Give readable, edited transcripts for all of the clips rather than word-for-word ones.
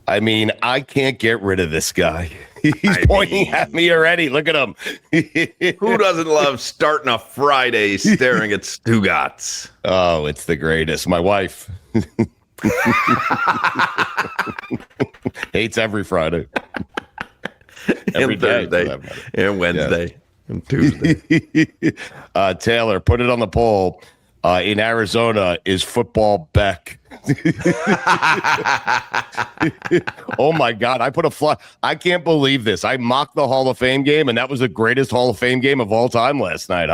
I mean, I can't get rid of this guy. He's pointing at me already. Look at him. Who doesn't love starting a Friday staring at Stugotz? Oh, it's the greatest. My wife hates every Friday. Every and Thursday, and Wednesday, and Tuesday. Taylor, put it on the poll. In Arizona, is football Beck? Oh my God! I put a fly. I can't believe this. I mocked the Hall of Fame game, and that was the greatest Hall of Fame game of all time last night.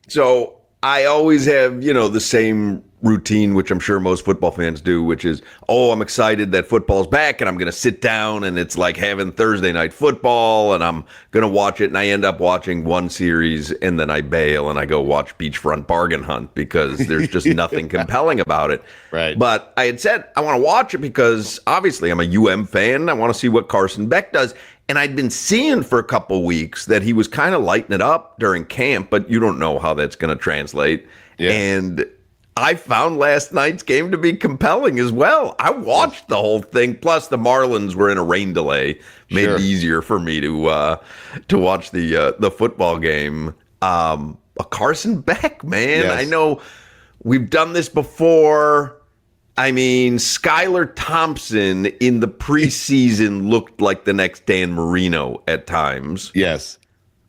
So I always have, the same routine, which I'm sure most football fans do, which is, I'm excited that football's back, and I'm going to sit down, and it's like having Thursday night football, and I'm going to watch it, and I end up watching one series, and then I bail, and I go watch Beachfront Bargain Hunt because there's just nothing compelling about it. Right. But I had said I want to watch it because obviously I'm a UM fan. I want to see what Carson Beck does. And I'd been seeing for a couple weeks that he was kind of lighting it up during camp, but you don't know how that's going to translate. Yeah. And I found last night's game to be compelling as well. I watched the whole thing. Plus, the Marlins were in a rain delay, made it easier for me to watch the football game. A Carson Beck, man. Yes. I know we've done this before. I mean, Skylar Thompson in the preseason looked like the next Dan Marino at times. Yes,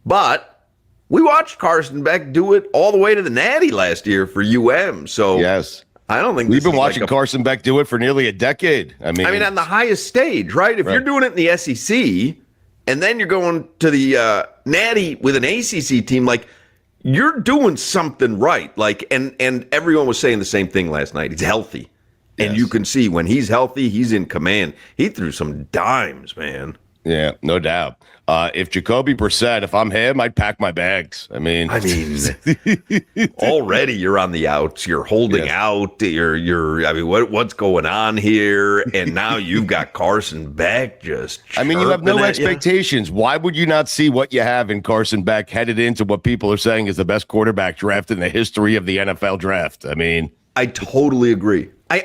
but we watched Carson Beck do it all the way to the Natty last year for UM. So yes, I don't think we've been watching Carson Beck do it for nearly a decade. I mean, on the highest stage, right? If you're doing it in the SEC and then you're going to the Natty with an ACC team, like you're doing something right. Like, and everyone was saying the same thing last night. He's healthy. And you can see when he's healthy, he's in command. He threw some dimes, man. Yeah, no doubt. If Jacoby Brissett, if I'm him, I'd pack my bags. I mean, already you're on the outs. You're holding out. What's going on here? And now you've got Carson Beck just. I mean, you have no expectations. Why would you not see what you have in Carson Beck headed into what people are saying is the best quarterback draft in the history of the NFL draft? I mean, I totally agree. I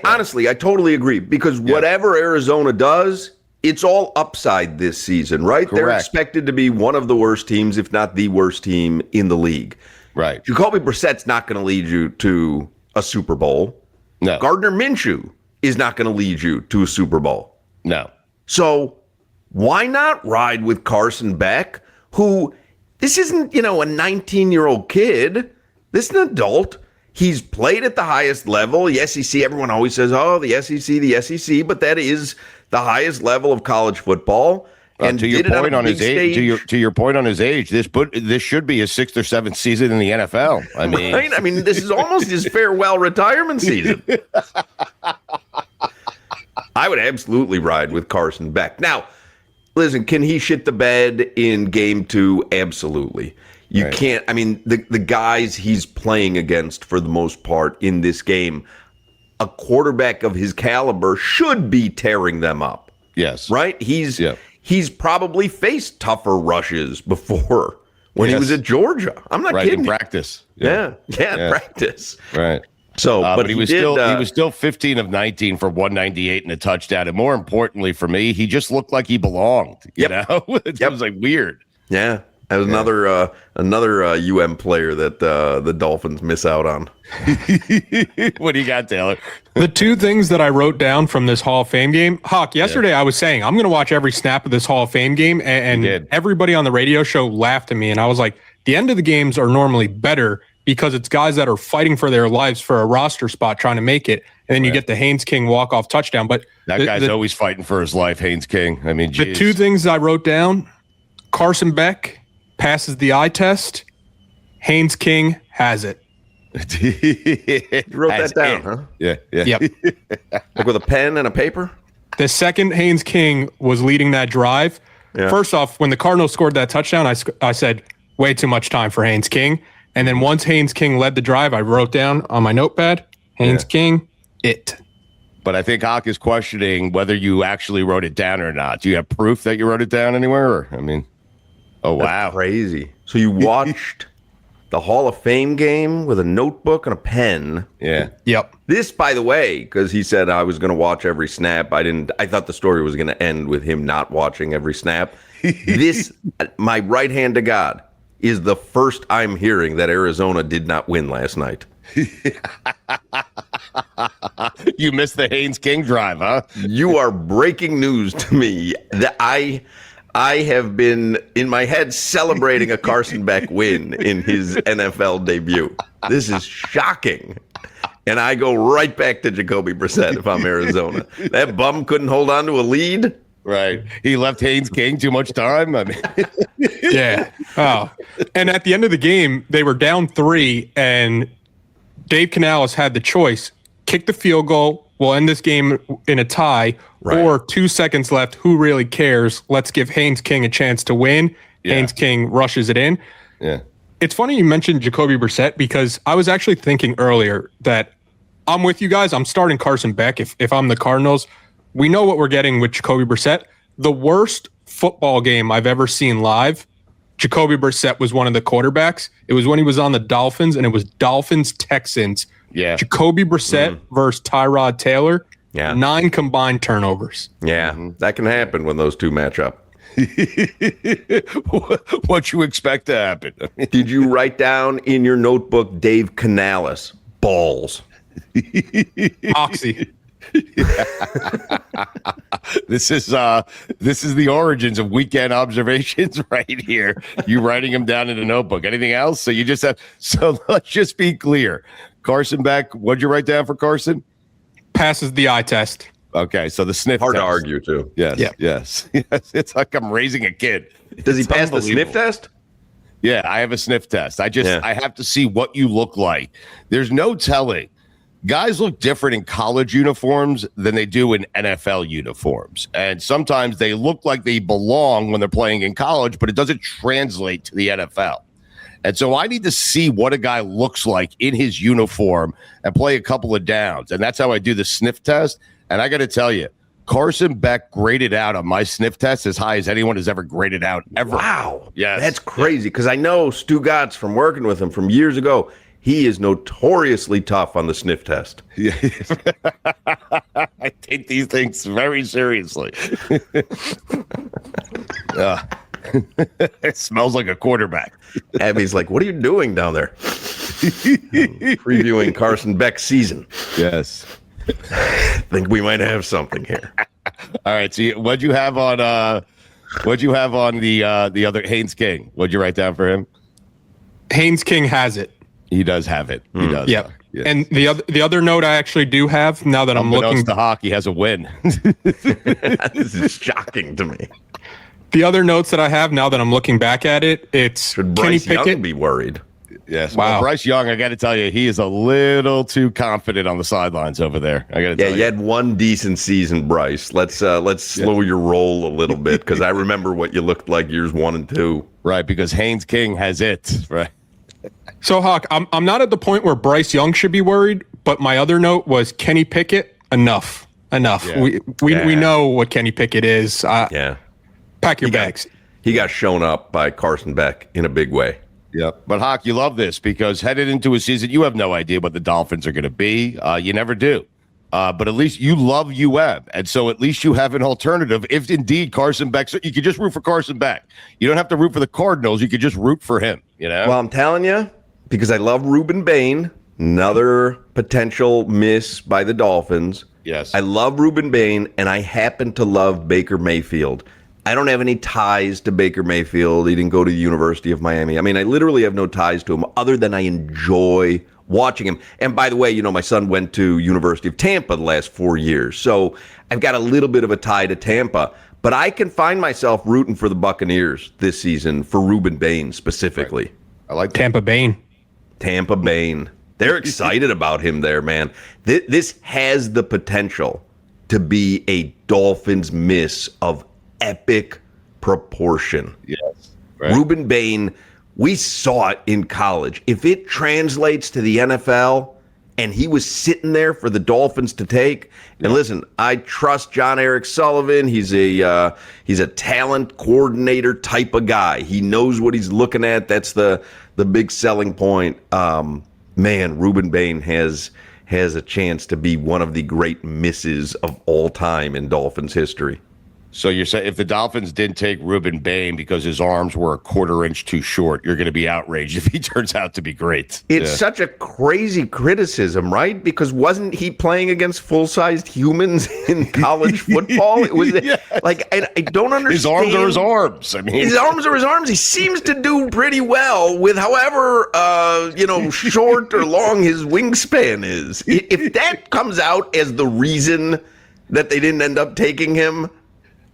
totally agree because whatever Arizona does, it's all upside this season, right? Correct. They're expected to be one of the worst teams, if not the worst team in the league. Right. Jacoby Brissett's not going to lead you to a Super Bowl. No. Gardner Minshew is not going to lead you to a Super Bowl. No. So why not ride with Carson Beck, who this isn't, a 19-year-old kid. This is an adult. He's played at the highest level. The SEC, everyone always says, the SEC, but that is the highest level of college football. And to your point on his age, to your point on his age, this should be his 6th or 7th season in the NFL. I mean, right? I mean, this is almost his farewell retirement season. I would absolutely ride with Carson Beck. Now, listen, can he shit the bed in game 2? Absolutely. You can't. I mean, the guys he's playing against for the most part in this game, a quarterback of his caliber should be tearing them up. Yes. Right? He's probably faced tougher rushes before when he was at Georgia. I'm not kidding. In practice. Yeah, practice. Right. So, but he was still 15 of 19 for 198 and a touchdown. And more importantly for me, he just looked like he belonged. You know? It was like weird. Yeah. That was another UM player that the Dolphins miss out on. What do you got, Taylor? The two things that I wrote down from this Hall of Fame game, Hawk, yesterday I was saying I'm going to watch every snap of this Hall of Fame game, and everybody on the radio show laughed at me, and I was like, the end of the games are normally better because it's guys that are fighting for their lives for a roster spot trying to make it, and then you get the Haynes King walk-off touchdown. But that guy's always fighting for his life, Haynes King. I mean, the two things I wrote down, Carson Beck passes the eye test. Haynes King has it. You wrote that down, huh? Yeah. Yep. Like with a pen and a paper? The second Haynes King was leading that drive. Yeah. First off, when the Cardinals scored that touchdown, I said, way too much time for Haynes King. And then once Haynes King led the drive, I wrote down on my notepad, Haynes King, it. But I think Hawk is questioning whether you actually wrote it down or not. Do you have proof that you wrote it down anywhere? Or, I mean... Oh, wow. That's crazy. So you watched the Hall of Fame game with a notebook and a pen. Yeah. Yep. This, by the way, because he said I was going to watch every snap. I thought the story was going to end with him not watching every snap. This, my right hand to God, is the first I'm hearing that Arizona did not win last night. You missed the Haynes King drive, huh? You are breaking news to me. That I have been in my head celebrating a Carson Beck win in his NFL debut. This is shocking. And I go right back to Jacoby Brissett if I'm Arizona. That bum couldn't hold on to a lead. Right. He left Haynes King too much time. I mean, Yeah. Oh. And at the end of the game, they were down 3, and Dave Canales had the choice: kick the field goal, we'll end this game in a tie, or 2 seconds left, who really cares? Let's give Haynes King a chance to win. Yeah. Haynes King rushes it in. Yeah. It's funny you mentioned Jacoby Brissett, because I was actually thinking earlier that I'm with you guys. I'm starting Carson Beck if I'm the Cardinals. We know what we're getting with Jacoby Brissett. The worst football game I've ever seen live, Jacoby Brissett was one of the quarterbacks. It was when he was on the Dolphins, and it was Dolphins-Texans. Yeah. Jacoby Brissett versus Tyrod Taylor. Yeah. 9 combined turnovers. Yeah, that can happen when those two match up. What you expect to happen? Did you write down in your notebook Dave Canales? Balls. Oxy. This is the origins of weekend observations right here. You writing them down in a notebook. Anything else? So you just have. So let's just be clear. Carson Beck. What'd you write down for Carson? Passes the eye test. Okay, so the sniff. Hard test. to argue too. Yes. Yeah. Yes. It's like I'm raising a kid. Does he pass the sniff test? Yeah, I have a sniff test. I have to see what you look like. There's no telling. Guys look different in college uniforms than they do in NFL uniforms. And sometimes they look like they belong when they're playing in college, but it doesn't translate to the NFL. And so I need to see what a guy looks like in his uniform and play a couple of downs. And that's how I do the sniff test. And I got to tell you, Carson Beck graded out on my sniff test as high as anyone has ever graded out ever. Wow. Yes. That's crazy, because I know Stugotz from working with him from years ago. He is notoriously tough on the sniff test. Yeah. I take these things very seriously. It smells like a quarterback. Abby's like, what are you doing down there? Previewing Carson Beck's season. Yes. Think we might have something here. All right. So what'd you have on the other Haynes King? What'd you write down for him? Haynes King has it. He does have it. He does. Yep. Yes. And the other note I actually do have, now that I'm looking, the hockey has a win. This is shocking to me. The other notes that I have now that I'm looking back at it, it's Should Kenny Bryce Young Pickett be worried? Yes. Wow. Well, Bryce Young, I got to tell you, he is a little too confident on the sidelines over there. I got to tell you. Yeah, you had one decent season, Bryce. Let's slow your roll a little bit, because I remember what you looked like years 1 and 2. Right, because Haynes King has it. Right. So, Hawk, I'm not at the point where Bryce Young should be worried, but my other note was Kenny Pickett. Enough. Yeah. We know what Kenny Pickett is. Yeah. Pack your bags. He got shown up by Carson Beck in a big way. Yep. But, Hawk, you love this because headed into a season, you have no idea what the Dolphins are going to be. You never do. But at least you love UM. And so at least you have an alternative. If indeed Carson Beck, so you could just root for Carson Beck. You don't have to root for the Cardinals. You could just root for him, you know? Well, I'm telling you, because I love Ruben Bain, another potential miss by the Dolphins. Yes. I love Ruben Bain, and I happen to love Baker Mayfield. I don't have any ties to Baker Mayfield. He didn't go to the University of Miami. I mean, I literally have no ties to him other than I enjoy watching him. And by the way, you know, my son went to University of Tampa the last 4 years. So I've got a little bit of a tie to Tampa. But I can find myself rooting for the Buccaneers this season for Ruben Bain specifically. Right. I like that. Tampa Bain. They're excited about him there, man. This has the potential to be a Dolphins miss of epic proportion. Yes. Right. Ruben Bain, we saw it in college. If it translates to the NFL, and he was sitting there for the Dolphins to take. And listen, I trust John Eric Sullivan. He's a talent coordinator type of guy. He knows what he's looking at. That's the big selling point. Man, Ruben Bain has a chance to be one of the great misses of all time in Dolphins history. So you're saying if the Dolphins didn't take Ruben Bain because his arms were a quarter inch too short, you're going to be outraged if he turns out to be great. It's such a crazy criticism, right? Because wasn't he playing against full-sized humans in college football? It was like I don't understand. His arms are his arms. I mean, his arms are his arms. He seems to do pretty well with however short or long his wingspan is. If that comes out as the reason that they didn't end up taking him,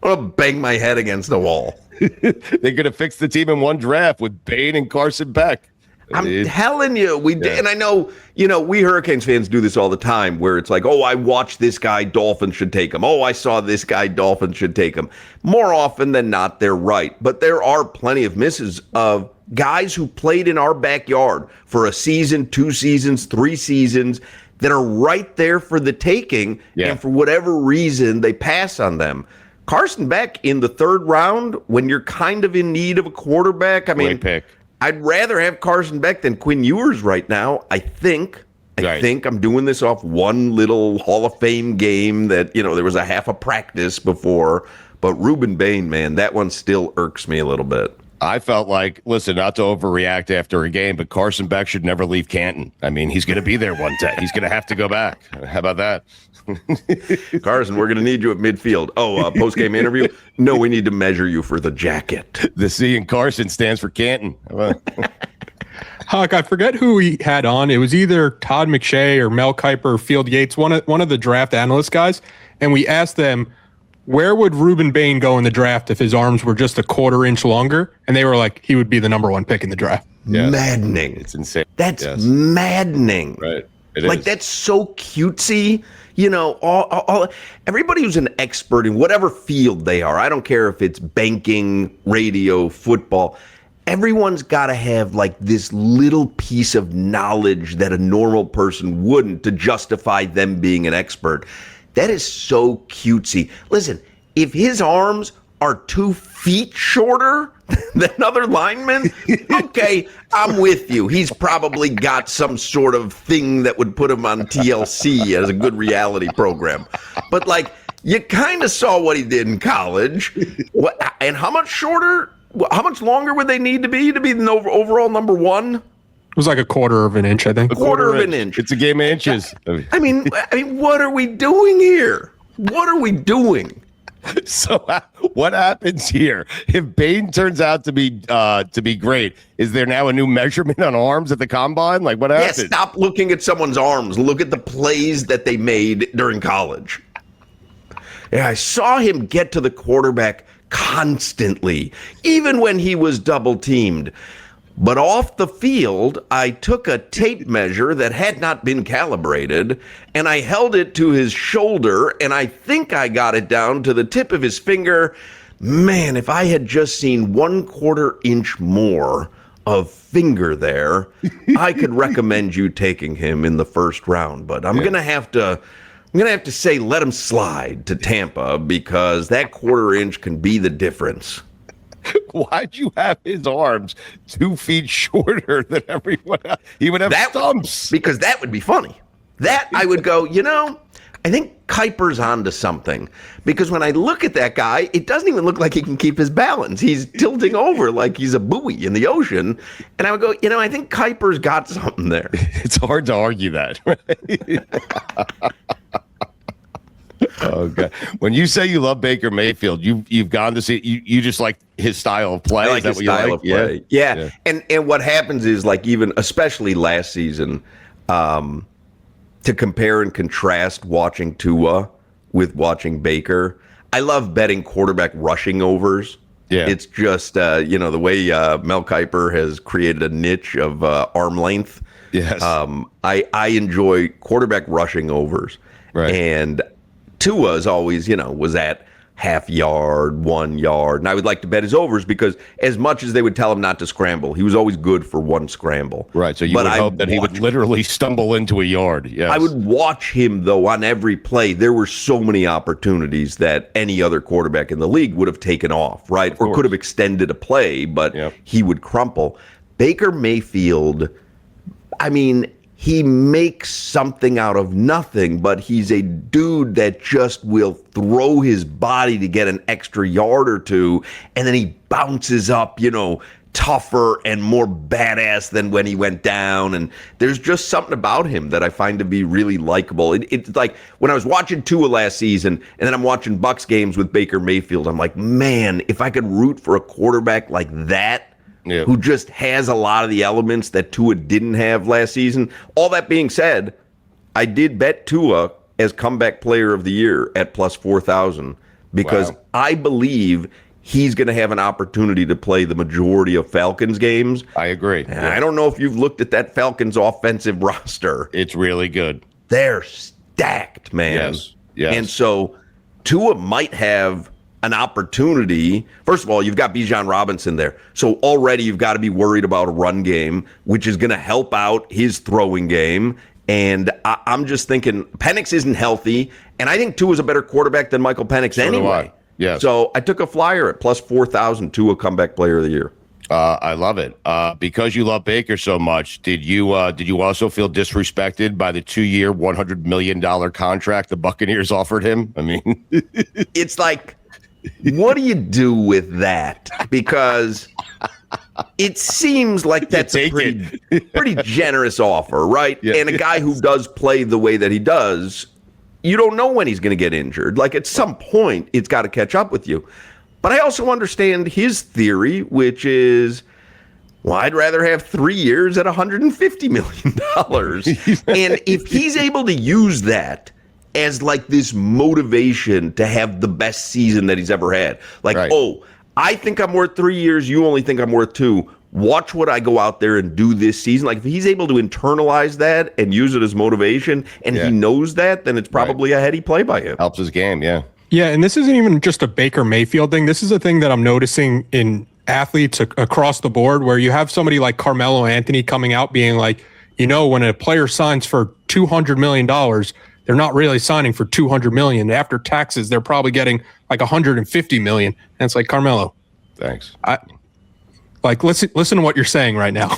I'm going to bang my head against the wall. They're going to fix the team in one draft with Bain and Carson Beck. I'm telling you, we did. And I know, we Hurricanes fans do this all the time where it's like, oh, I watched this guy, Dolphins should take him. Oh, I saw this guy, Dolphins should take him. More often than not, they're right. But there are plenty of misses of guys who played in our backyard for a season, 2 seasons, 3 seasons that are right there for the taking. Yeah. And for whatever reason, they pass on them. Carson Beck in the 3rd round, when you're kind of in need of a quarterback, I mean, I'd rather have Carson Beck than Quinn Ewers right now. I think I'm doing this off one little Hall of Fame game that, there was a half a practice before. But Ruben Bain, man, that one still irks me a little bit. I felt like, listen, not to overreact after a game, but Carson Beck should never leave Canton. I mean, he's going to be there one day. He's going to have to go back. How about that? Carson, we're going to need you at midfield. Oh, post-game interview? No, we need to measure you for the jacket. The C in Carson stands for Canton. Huck, I forget who he had on. It was either Todd McShay or Mel Kiper or Field Yates, one of the draft analyst guys. And we asked them, where would Ruben Bain go in the draft if his arms were just a quarter inch longer? And they were like, he would be the number 1 pick in the draft. Yeah. Maddening. It's insane. That's maddening. Right. That's so cutesy. Everybody who's an expert in whatever field they are, I don't care if it's banking, radio, football, everyone's got to have like this little piece of knowledge that a normal person wouldn't to justify them being an expert. That is so cutesy. Listen, if his arms are 2 feet shorter than other linemen, okay, I'm with you. He's probably got some sort of thing that would put him on TLC as a good reality program. But, you kind of saw what he did in college. And how much shorter, how much longer would they need to be the overall number 1? It was like a quarter of an inch, I think. A quarter of an inch. It's a game of inches. I mean, what are we doing here? What are we doing? So what happens here? If Bain turns out to be great, is there now a new measurement on arms at the combine? Like what happens? Yeah, stop looking at someone's arms. Look at the plays that they made during college. Yeah, I saw him get to the quarterback constantly, even when he was double teamed. But off the field, I took a tape measure that had not been calibrated, and I held it to his shoulder, and I think I got it down to the tip of his finger. Man, if I had just seen 1/4 inch more of finger there, I could recommend you taking him in the 1st round. But I'm gonna have to say let him slide to Tampa because that 1/4 inch can be the difference. Why'd you have his arms 2 feet shorter than everyone else? He would have stumps. Because that would be funny. That I would go, I think Kiper's onto something. Because when I look at that guy, it doesn't even look like he can keep his balance. He's tilting over like he's a buoy in the ocean. And I would go, I think Kiper's got something there. It's hard to argue that. Right? Okay. When you say you love Baker Mayfield, you've gone to see you just like his style of play. I like his style of play. Yeah. And what happens is even especially last season, to compare and contrast watching Tua with watching Baker. I love betting quarterback rushing overs. Yeah. It's just the way Mel Kiper has created a niche of arm length. Yes. I enjoy quarterback rushing overs. Right. And Tua's always, was at half yard, 1 yard. And I would like to bet his overs because as much as they would tell him not to scramble, he was always good for one scramble. Right. So you would hope that he would literally stumble into a yard. Yes. I would watch him, though, on every play. There were so many opportunities that any other quarterback in the league would have taken off, right? Or could have extended a play, but he would crumple. Baker Mayfield, I mean, he makes something out of nothing, but he's a dude that just will throw his body to get an extra yard or two, and then he bounces up, tougher and more badass than when he went down. And there's just something about him that I find to be really likable. It's like when I was watching Tua last season, and then I'm watching Bucs games with Baker Mayfield, I'm like, man, if I could root for a quarterback like that, who just has a lot of the elements that Tua didn't have last season. All that being said, I did bet Tua as comeback player of the year at plus 4,000 because I believe he's going to have an opportunity to play the majority of Falcons games. I agree. And I don't know if you've looked at that Falcons offensive roster. It's really good. They're stacked, man. Yes. And so Tua might have an opportunity. First of all, you've got Bijan Robinson there. So already you've got to be worried about a run game, which is going to help out his throwing game. And I'm just thinking Penix isn't healthy. And I think Tua is a better quarterback than Michael Penix anyway. Yes. So I took a flyer at plus 4,000 Tua comeback player of the year. I love it. Because you love Baker so much, did you also feel disrespected by the 2-year, $100 million contract the Buccaneers offered him? I mean, it's like, what do you do with that? Because it seems like that's a pretty generous offer, right? Yeah. And a guy who does play the way that he does, you don't know when he's going to get injured. Like at some point, it's got to catch up with you. But I also understand his theory, which is, well, I'd rather have 3 years at $150 million. And if he's able to use that as like this motivation to have the best season that he's ever had, like, oh, I think I'm worth 3 years, you only think I'm worth 2. Watch what I go out there and do this season. Like if he's able to internalize that and use it as motivation, and he knows that, then it's probably a heady play by him. Helps his game, Yeah, and this isn't even just a Baker Mayfield thing. This is a thing that I'm noticing in athletes across the board where you have somebody like Carmelo Anthony coming out being like, when a player signs for $200 million, they're not really signing for $200 million. After taxes, they're probably getting like $150 million. And it's like, Carmelo. Thanks. Listen to what you're saying right now.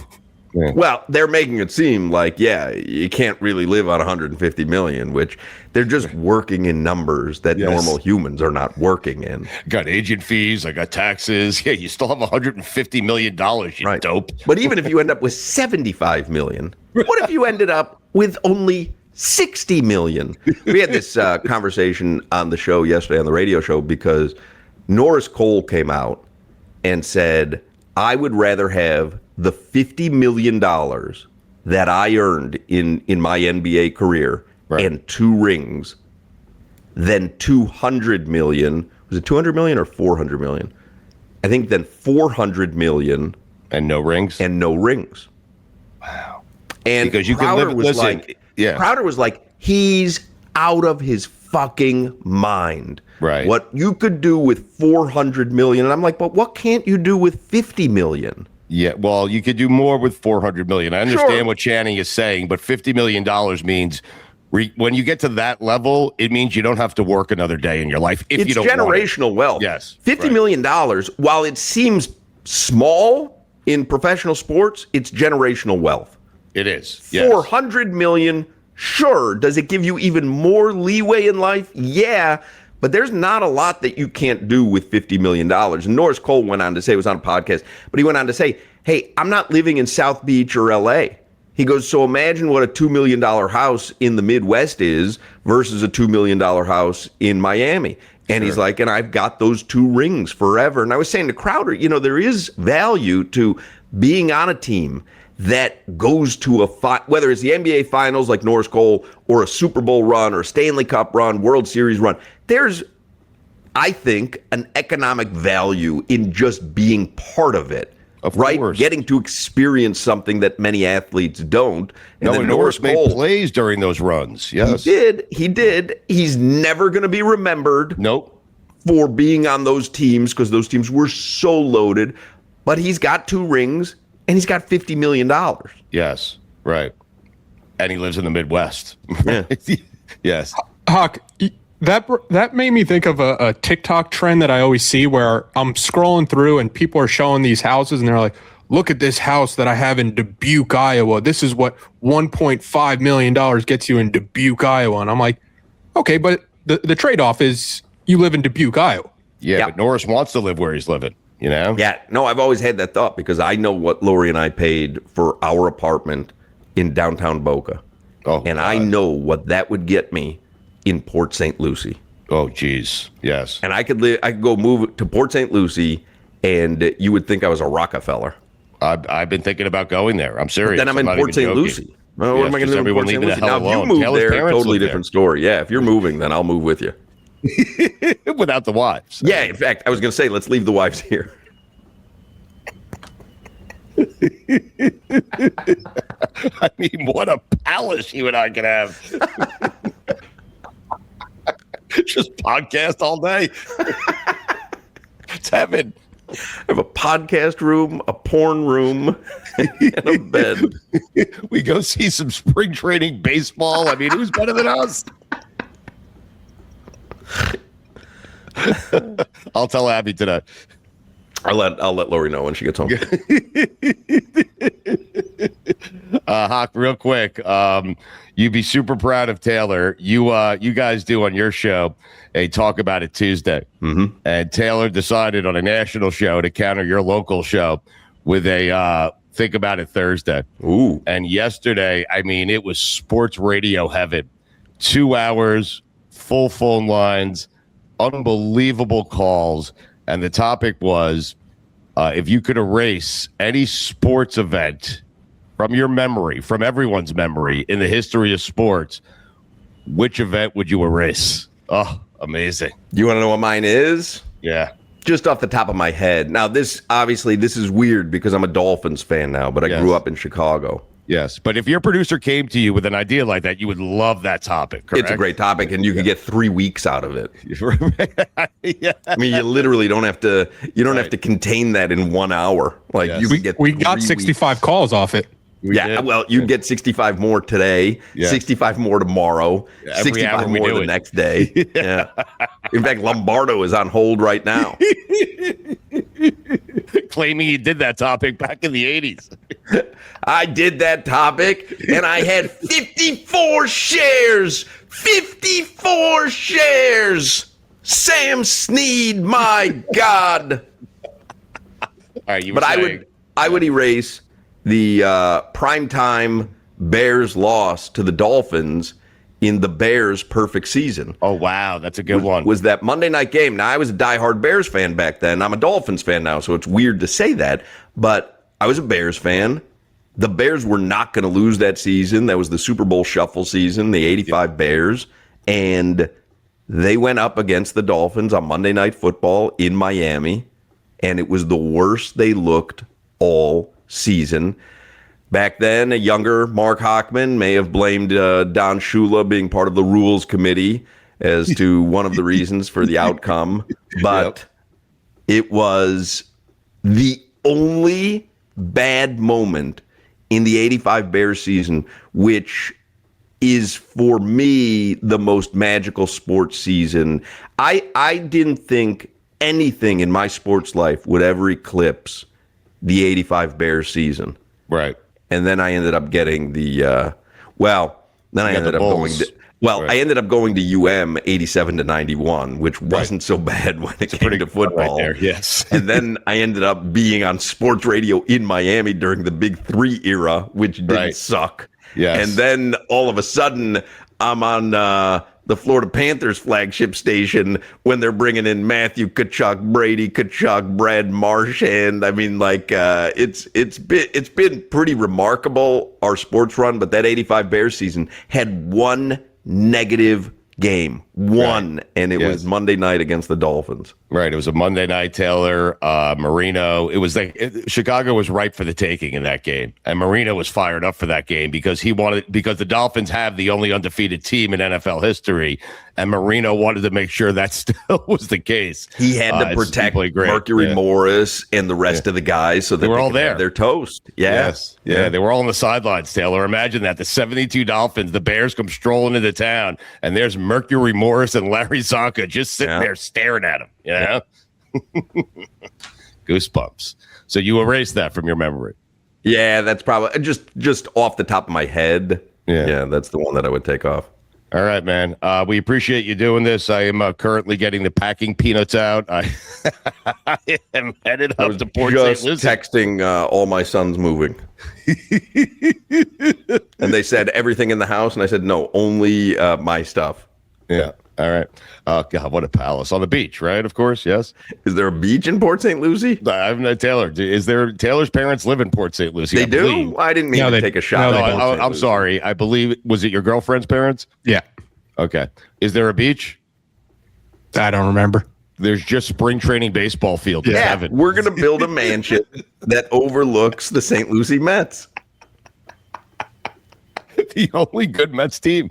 Yeah. Well, they're making it seem like, you can't really live on $150 million, which they're just working in numbers that normal humans are not working in. Got agent fees, I got taxes. Yeah, you still have $150 million, you dope. But even if you end up with $75 million, what if you ended up with only $60 million? We had this conversation on the show yesterday on the radio show because Norris Cole came out and said, I would rather have the $50 million that I earned in my NBA career and 2 rings than $200 million. Was it $200 million or $400 million? I think then $400 million. And no rings? And no rings. Wow. And because you Crowder can was like, Crowder was like, he's out of his fucking mind. Right. What you could do with $400 million. And I'm like, but what can't you do with $50 million? Yeah, well, you could do more with $400 million. I understand what Channing is saying, but $50 million means when you get to that level, it means you don't have to work another day in your life if you don't want it. It's generational wealth. Yes. $50 million, while it seems small in professional sports, it's generational wealth. It is. Yes. $400 million, sure. Does it give you even more leeway in life? Yeah. But there's not a lot that you can't do with $50 million. And Norris Cole went on to say, it was on a podcast, but he went on to say, hey, I'm not living in South Beach or LA. He goes, so imagine what a $2 million house in the Midwest is versus a $2 million house in Miami. And he's like, and I've got those 2 rings forever. And I was saying to Crowder, there is value to being on a team that goes to whether it's the NBA Finals like Norris Cole or a Super Bowl run or a Stanley Cup run, World Series run. There's, I think, an economic value in just being part of it. Of right? course. Getting to experience something that many athletes don't. And Norris made plays during those runs. Yes. He did. He's never going to be remembered. Nope. for being on those teams because those teams were so loaded. But he's got 2 rings and he's got $50 million. Yes, right. And he lives in the Midwest. Yeah. Yes. Hawk, that made me think of a TikTok trend that I always see where I'm scrolling through and people are showing these houses and they're like, look at this house that I have in Dubuque, Iowa. This is what $1.5 million gets you in Dubuque, Iowa. And I'm like, okay, but the trade-off is you live in Dubuque, Iowa. Yeah, but Norris wants to live where he's living, you know? Yeah, no, I've always had that thought because I know what Lori and I paid for our apartment in downtown Boca. Oh, and God. I know what that would get me in Port St. Lucie. Oh, geez. Yes. And I could go move to Port St. Lucie, and you would think I was a Rockefeller. I've been thinking about going there. I'm serious. But then I'm in Port St. Lucie. Well, what am I going to do in Port St. Lucie? Now, if you move there, totally different story. Yeah, if you're moving, then I'll move with you. Without the wives. Yeah, in fact, I was going to say, let's leave the wives here. I mean, what a palace you and I could have. Just podcast all day. It's heaven. I have a podcast room, a porn room, and a bed. We go see some spring training baseball. I mean, who's better than us? I'll tell Abby today. I'll let Lori know when she gets home. Hawk, real quick. You'd be super proud of Taylor. You guys do on your show a Talk About It Tuesday. Mm-hmm. And Taylor decided on a national show to counter your local show with a Think About It Thursday. Ooh. And yesterday, I mean, it was sports radio heaven. 2 hours, full phone lines, unbelievable calls. And the topic was, if you could erase any sports event from your memory, from everyone's memory in the history of sports, which event would you erase? Oh, amazing. You want to know what mine is? Yeah. Just off the top of my head. Now, this is weird because I'm a Dolphins fan now, but I grew up in Chicago. Yes, but if your producer came to you with an idea like that, you would love that topic, correct? It's a great topic, and you can get 3 weeks out of it. Yeah. I mean, you literally don't have to. You don't have to contain that in 1 hour. Like you can get. We got 65 calls off it. Well, you'd get 65 more today, 65 more tomorrow, 65 more the next day. Yeah. In fact, Lombardo is on hold right now. Claiming he did that topic back in the 80s. I did that topic, and I had 54 shares. 54 shares. Sam Snead, my God. All right, but I would erase the primetime Bears loss to the Dolphins in the Bears' perfect season. Oh, wow. That's a good one. Was that Monday night game. Now, I was a diehard Bears fan back then. I'm a Dolphins fan now, so it's weird to say that. But I was a Bears fan. The Bears were not going to lose that season. That was the Super Bowl shuffle season, the 85 Bears. And they went up against the Dolphins on Monday Night Football in Miami. And it was the worst they looked all season. Back then, a younger Marc Hochman may have blamed Don Shula being part of the rules committee as to one of the reasons for the outcome. But it was the only bad moment in the 85 Bears season, which is for me the most magical sports season. I didn't think anything in my sports life would ever eclipse the 85 Bears season. Right. And then I ended up getting I ended up going to UM 87-91, which wasn't so bad when it came to football. Right there, yes. And then I ended up being on sports radio in Miami during the Big 3 era, which didn't suck. Yes. And then all of a sudden, I'm on the Florida Panthers flagship station when they're bringing in Matthew Tkachuk, Brady Tkachuk, Brad Marchand. I mean, like it's been pretty remarkable, our sports run. But that 85 Bears season had one negative game, One, and it was Monday night against the Dolphins. Right. It was a Monday night, Taylor, Marino. It was like Chicago was ripe for the taking in that game. And Marino was fired up for that game because the Dolphins have the only undefeated team in NFL history. And Marino wanted to make sure that still was the case. He had to protect Mercury Morris and the rest of the guys so that they were all there. Their toast. Yes. Yeah. They were all on the sidelines, Taylor. Imagine that. The 72 Dolphins, the Bears come strolling into town, and there's Mercury Morris and Larry Zonka just sitting there staring at him. You know? Goosebumps. So you erased that from your memory. Yeah, that's probably just off the top of my head. Yeah, that's the one that I would take off. All right, man. We appreciate you doing this. I am currently getting the packing peanuts out. I am headed up to Port St. Lucie. Texting all my sons moving. And they said everything in the house, and I said no, only my stuff. Yeah. All right. God, what a palace on the beach, right? Of course, yes. Is there a beach in Port St. Lucie? I'm not Taylor. Taylor's parents live in Port St. Lucie? They do? I didn't mean to take a shot. No, I'm sorry. I believe, was it your girlfriend's parents? Yeah. Okay. Is there a beach? I don't remember. There's just spring training baseball field. Yeah, we're going to build a mansion that overlooks the St. Lucie Mets. The only good Mets team.